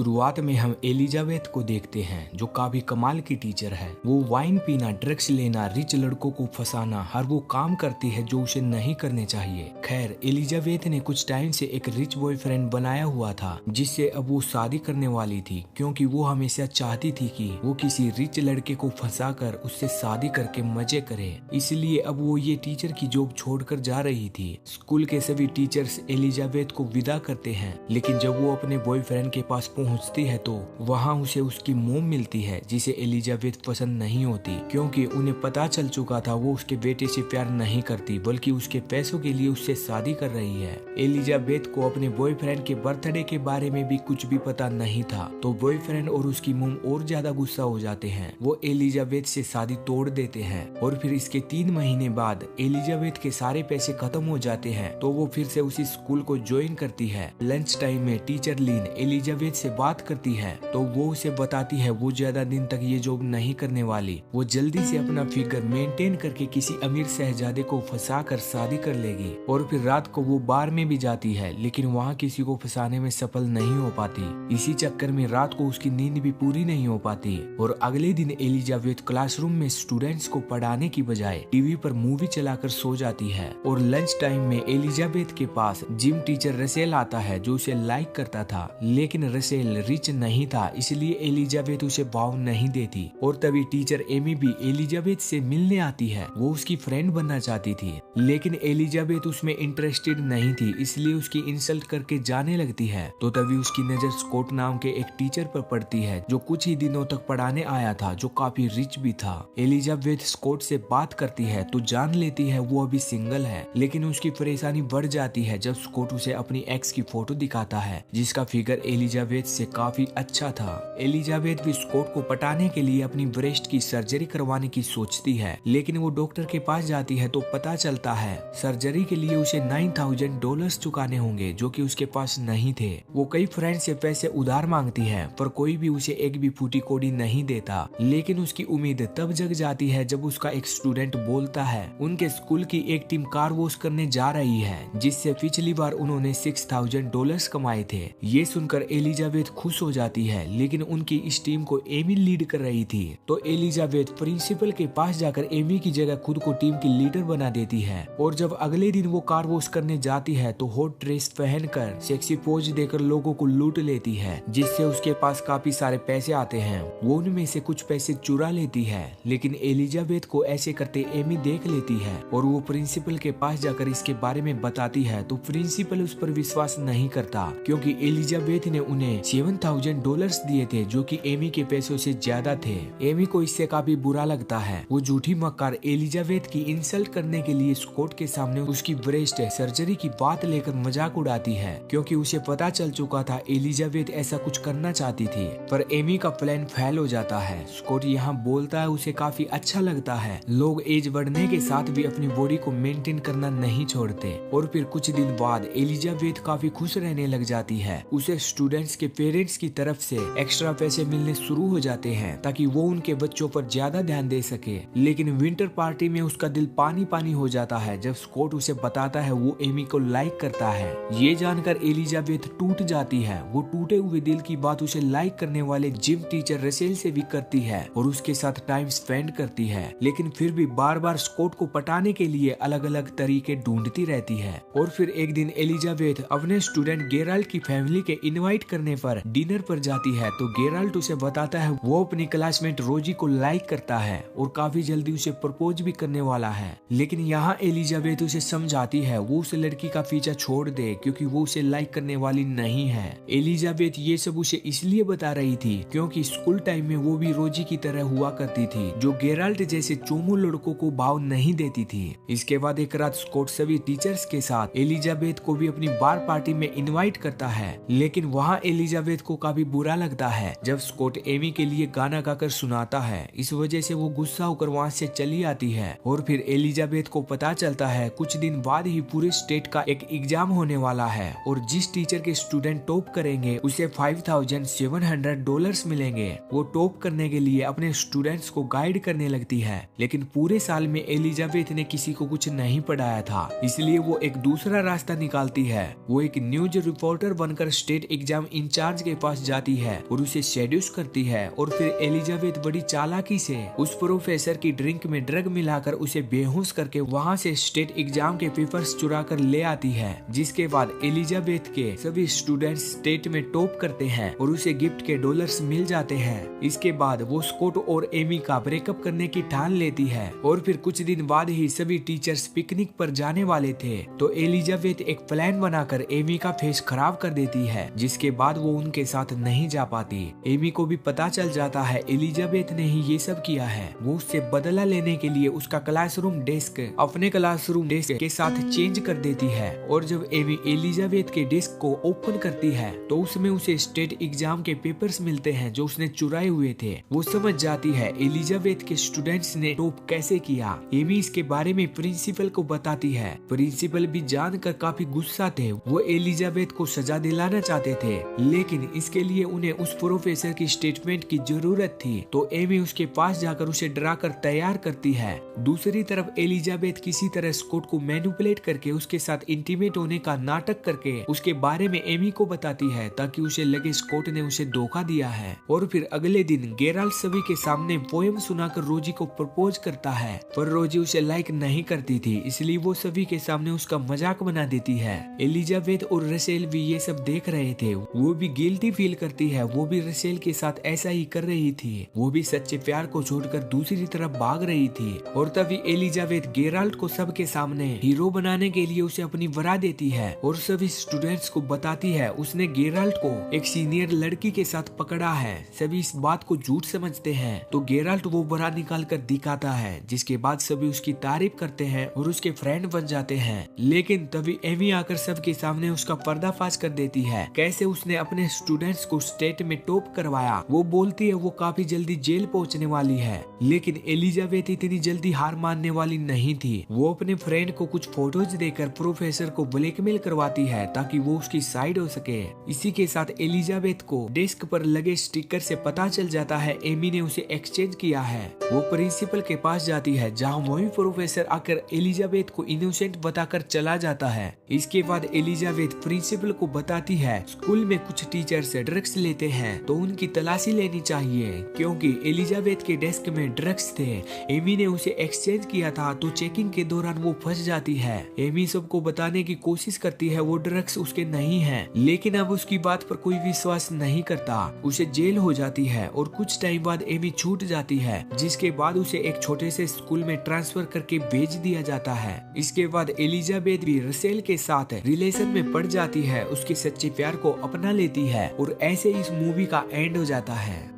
शुरुआत में हम एलिजाबेथ को देखते हैं जो काफी कमाल की टीचर है। वो वाइन पीना, ड्रग्स लेना, रिच लड़कों को फंसाना, हर वो काम करती है जो उसे नहीं करने चाहिए। खैर, एलिजाबेथ ने कुछ टाइम से एक रिच बॉयफ्रेंड बनाया हुआ था जिससे अब वो शादी करने वाली थी, क्योंकि वो हमेशा चाहती थी कि वो किसी रिच लड़के को फंसाकर उससे शादी करके मजे करे। इसलिए अब वो ये टीचर की जॉब छोड़कर जा रही थी। स्कूल के सभी टीचर्स एलिजाबेथ को विदा करते हैं, लेकिन जब वो अपने बॉयफ्रेंड के पास पहुंचती है तो वहां उसे उसकी मोम मिलती है जिसे एलिजाबेथ पसंद नहीं होती, क्योंकि उन्हें पता चल चुका था वो उसके बेटे से प्यार नहीं करती बल्कि उसके पैसों के लिए उससे शादी कर रही है। एलिजाबेथ को अपने बॉयफ्रेंड के बर्थडे के बारे में भी कुछ भी पता नहीं था, तो बॉयफ्रेंड और उसकी मोम और ज्यादा गुस्सा हो जाते हैं। वो एलिजाबेथ से शादी तोड़ देते हैं और फिर इसके 3 महीने बाद एलिजाबेथ के सारे पैसे खत्म हो जाते हैं, तो वो फिर से उसी स्कूल को ज्वाइन करती है। लंच टाइम में टीचर लीन एलिजाबेथ से बात करती है तो वो उसे बताती है वो ज्यादा दिन तक ये जॉब नहीं करने वाली। वो जल्दी से अपना फिगर मेंटेन करके किसी अमीर शहजादे को फंसा कर शादी कर लेगी और फिर रात को वो बार में भी जाती है, लेकिन वहाँ किसी को फंसाने में सफल नहीं हो पाती। इसी चक्कर में रात को उसकी नींद भी पूरी नहीं हो पाती और अगले दिन एलिजाबेथ क्लासरूम में स्टूडेंट्स को पढ़ाने की बजाय टीवी पर मूवी चलाकर सो जाती है। और लंच टाइम में एलिजाबेथ के पास जिम टीचर रसेल आता है जो उसे लाइक करता था, लेकिन रसेल रिच नहीं था, इसलिए एलिजाबेथ उसे भाव नहीं देती। और तभी टीचर एमी भी एलिजाबेथ से मिलने आती है। वो उसकी फ्रेंड बनना चाहती थी, लेकिन एलिजाबेथ उसमें इंटरेस्टेड नहीं थी, इसलिए उसकी इंसल्ट करके जाने लगती है। तो तभी उसकी नजर स्कॉट नाम के एक टीचर पर पड़ती है जो कुछ ही दिनों तक पढ़ाने आया था, जो काफी रिच भी था। एलिजाबेथ स्कॉट से बात करती है तो जान लेती है वो अभी सिंगल है, लेकिन उसकी परेशानी बढ़ जाती है जब स्कॉट उसे अपनी एक्स की फोटो दिखाता है जिसका फिगर एलिजाबेथ से काफी अच्छा था। एलिजाबेथ भी स्कॉट को पटाने के लिए अपनी ब्रेस्ट की सर्जरी करवाने की सोचती है, लेकिन वो डॉक्टर के पास जाती है तो पता चलता है सर्जरी के लिए उसे $9,000 चुकाने होंगे जो कि उसके पास नहीं थे। वो कई फ्रेंड से पैसे उधार मांगती है पर कोई भी उसे एक भी फूटी कौड़ी नहीं देता, लेकिन उसकी उम्मीद तब जग जाती है जब उसका एक स्टूडेंट बोलता है उनके स्कूल की एक टीम कार वॉश करने जा रही है जिससे पिछली बार उन्होंने $6,000 कमाए थे। ये सुनकर एलिजाबेथ खुश हो जाती है, लेकिन उनकी इस टीम को एमी लीड कर रही थी, तो एलिजाबेथ प्रिंसिपल के पास जाकर एमी की जगह खुद को टीम की लीडर बना देती है। और जब अगले दिन वो कार वॉश करने जाती है तो हॉट ड्रेस पहनकर सेक्सी पोज देकर लोगों को लूट लेती है, जिससे उसके पास काफी सारे पैसे आते हैं। वो उनमें से कुछ पैसे चुरा लेती है, लेकिन एलिजाबेथ को ऐसे करते एमी देख लेती है और वो प्रिंसिपल के पास जाकर इसके बारे में बताती है, तो प्रिंसिपल उस पर विश्वास नहीं करता क्योंकि एलिजाबेथ ने उन्हें $7,000 दिए थे जो कि एमी के पैसों से ज्यादा थे। एमी को इससे काफी बुरा लगता है। वो झूठी मक्कार एलिजाबेथ की इंसल्ट करने के लिए स्कॉट के सामने उसकी ब्रेस्ट सर्जरी की बात लेकर मजाक उड़ाती है, क्योंकि उसे पता चल चुका था एलिजाबेथ ऐसा कुछ करना चाहती थी। पर एमी का प्लान फेल हो जाता है। स्कॉट यहाँ बोलता है उसे काफी अच्छा लगता है लोग एज बढ़ने के साथ भी अपनी बॉडी को मेंटेन करना नहीं छोड़ते। और फिर कुछ दिन बाद एलिजाबेथ काफी खुश रहने लग जाती है। उसे स्टूडेंट्स के पेरेंट्स की तरफ से एक्स्ट्रा पैसे मिलने शुरू हो जाते हैं ताकि वो उनके बच्चों पर ज्यादा ध्यान दे सके। लेकिन विंटर पार्टी में उसका दिल पानी पानी हो जाता है जब स्कॉट उसे बताता है वो एमी को लाइक करता है। ये जानकर एलिजाबेथ टूट जाती है। वो टूटे हुए दिल की बात उसे लाइक करने वाले जिम टीचर रसेल से भी करती है और उसके साथ टाइम स्पेंड करती है, लेकिन फिर भी बार बार स्कॉट को पटाने के लिए अलग अलग तरीके ढूंढती रहती है। और फिर एक दिन एलिजाबेथ अपने स्टूडेंट गेराल्ट की फैमिली के इनवाइट करने पर डिनर पर जाती है, तो गेराल्ट उसे बताता है वो अपनी क्लासमेट रोजी को लाइक करता है और काफी जल्दी उसे प्रपोज भी करने वाला है। लेकिन यहाँ एलिजाबेथ उसे समझाती है वो उस लड़की का पीछा छोड़ दे क्योंकि वो उसे लाइक करने वाली नहीं है। एलिजाबेथ ये सब उसे इसलिए बता रही थी क्योंकि स्कूल टाइम में वो भी रोजी की तरह हुआ करती थी जो गेराल्ट जैसे चोमू लड़कों को भाव नहीं देती थी। इसके बाद एक रात स्कॉट सभी टीचर्स के साथ एलिजाबेथ को भी अपनी बार पार्टी में इनवाइट करता है, लेकिन वहाँ एलिजाबेथ को काफी बुरा लगता है जब स्कॉट एमी के लिए गाना गाकर सुनाता है। इस वजह से वो गुस्सा होकर वहाँ से चली आती है। और फिर एलिजाबेथ को पता चलता है कुछ दिन बाद ही पूरे स्टेट का एक एग्जाम होने वाला है और जिस टीचर के स्टूडेंट टॉप करेंगे उसे $5,700 मिलेंगे। वो टॉप करने के लिए अपने स्टूडेंट्स को गाइड करने लगती है, लेकिन पूरे साल में एलिजाबेथ ने किसी को कुछ नहीं पढ़ाया था, इसलिए वो एक दूसरा रास्ता निकालती है। वो एक न्यूज रिपोर्टर बनकर स्टेट एग्जाम इंचार्ज चार्ल्स के पास जाती है और उसे सेड्यूस करती है और फिर एलिजाबेथ बड़ी चालाकी से उस प्रोफेसर की ड्रिंक में ड्रग मिलाकर उसे बेहोश करके वहाँ से स्टेट एग्जाम के पेपर्स चुरा कर ले आती है। जिसके बाद एलिजाबेथ के सभी स्टूडेंट्स स्टेट में टॉप करते हैं और उसे गिफ्ट के डॉलर्स मिल जाते हैं। इसके बाद वो स्कॉट और एमी का ब्रेकअप करने की ठान लेती है और फिर कुछ दिन बाद ही सभी टीचर्स पिकनिक पर जाने वाले थे तो एलिजाबेथ एक प्लान बनाकर एमी का फेस खराब कर देती है, जिसके बाद वो उनके साथ नहीं जा पाती। एमी को भी पता चल जाता है एलिजाबेथ ने ही ये सब किया है। वो उससे बदला लेने के लिए उसका क्लासरूम डेस्क अपने क्लासरूम डेस्क के साथ चेंज कर देती है और जब एमी एलिजाबेथ के डेस्क को ओपन करती है तो उसमें उसे स्टेट एग्जाम के पेपर्स मिलते हैं जो उसने चुराए हुए थे। वो समझ जाती है एलिजाबेथ के स्टूडेंट्स ने टॉप कैसे किया। एमी इसके बारे में प्रिंसिपल को बताती है। प्रिंसिपल भी जानकर काफी गुस्सा थे। वो एलिजाबेथ को सजा दिलाना चाहते थे लेकिन इसके लिए उन्हें उस प्रोफेसर की स्टेटमेंट की जरूरत थी तो एमी उसके पास जाकर उसे डराकर तैयार करती है। दूसरी तरफ एलिजाबेथ किसी तरह स्कॉट को मैनिपुलेट करके उसके साथ इंटीमेट होने का नाटक करके उसके बारे में एमी को बताती है ताकि उसे लगे स्कॉट ने उसे धोखा दिया है। और फिर अगले दिन गेराल्ड सभी के सामने पोएम सुनाकर रोजी को प्रपोज करता है पर रोजी उसे लाइक नहीं करती थी, इसलिए वो सभी के सामने उसका मजाक बना देती है। एलिजाबेथ और रसेल भी ये सब देख रहे थे। वो भी गिल्टी फील करती है। वो भी रसेल के साथ ऐसा ही कर रही थी। वो भी सच्चे प्यार को छोड़कर दूसरी तरफ भाग रही थी और तभी एलिजाबेथ गेराल्ड को सबके सामने हीरो बनाने के लिए उसे अपनी वरा देती है और सभी स्टूडेंट्स को बताती है उसने गेराल्ड को एक सीनियर लड़की के साथ पकड़ा है। सभी इस बात को झूठ समझते हैं तो गेराल्ड वो वरा निकाल कर दिखाता है, जिसके बाद सभी उसकी तारीफ करते हैं और उसके फ्रेंड बन जाते हैं। लेकिन तभी एमी आकर सबके सामने उसका पर्दाफाश कर देती है कैसे उसने अपने स्टूडेंट्स को स्टेट में टॉप करवाया। वो बोलती है वो काफी जल्दी जेल पहुंचने वाली है लेकिन एलिजाबेथ इतनी जल्दी हार मानने वाली नहीं थी। वो अपने फ्रेंड को कुछ फोटोज देकर प्रोफेसर को ब्लैकमेल करवाती है ताकि वो उसकी साइड हो सके। इसी के साथ एलिजाबेथ को डेस्क पर लगे स्टिकर से पता चल जाता है एमी ने उसे एक्सचेंज किया है। वो प्रिंसिपल के पास जाती है जहाँ वही प्रोफेसर आकर एलिजाबेथ को इनोसेंट बताकर चला जाता है। इसके बाद एलिजाबेथ प्रिंसिपल को बताती है स्कूल में कुछ टीचर्स ड्रग्स लेते हैं तो उनकी तलाशी लेनी चाहिए क्योंकि एलिजाबेथ के डेस्क में ड्रग्स थे। एमी ने उसे एक्सचेंज किया था तो चेकिंग के दौरान वो फंस जाती है। एमी सबको बताने की कोशिश करती है वो ड्रग्स उसके नहीं है लेकिन अब उसकी बात पर कोई विश्वास नहीं करता। उसे जेल हो जाती है और कुछ टाइम बाद एमी छूट जाती है, जिसके बाद उसे एक छोटे से स्कूल में ट्रांसफर करके भेज दिया जाता है। इसके बाद एलिजाबेथ भी रसेल के साथ रिलेशन में पड़ जाती है, उसके सच्चे प्यार को अपना लेती है और ऐसे इस मूवी का एंड हो जाता है।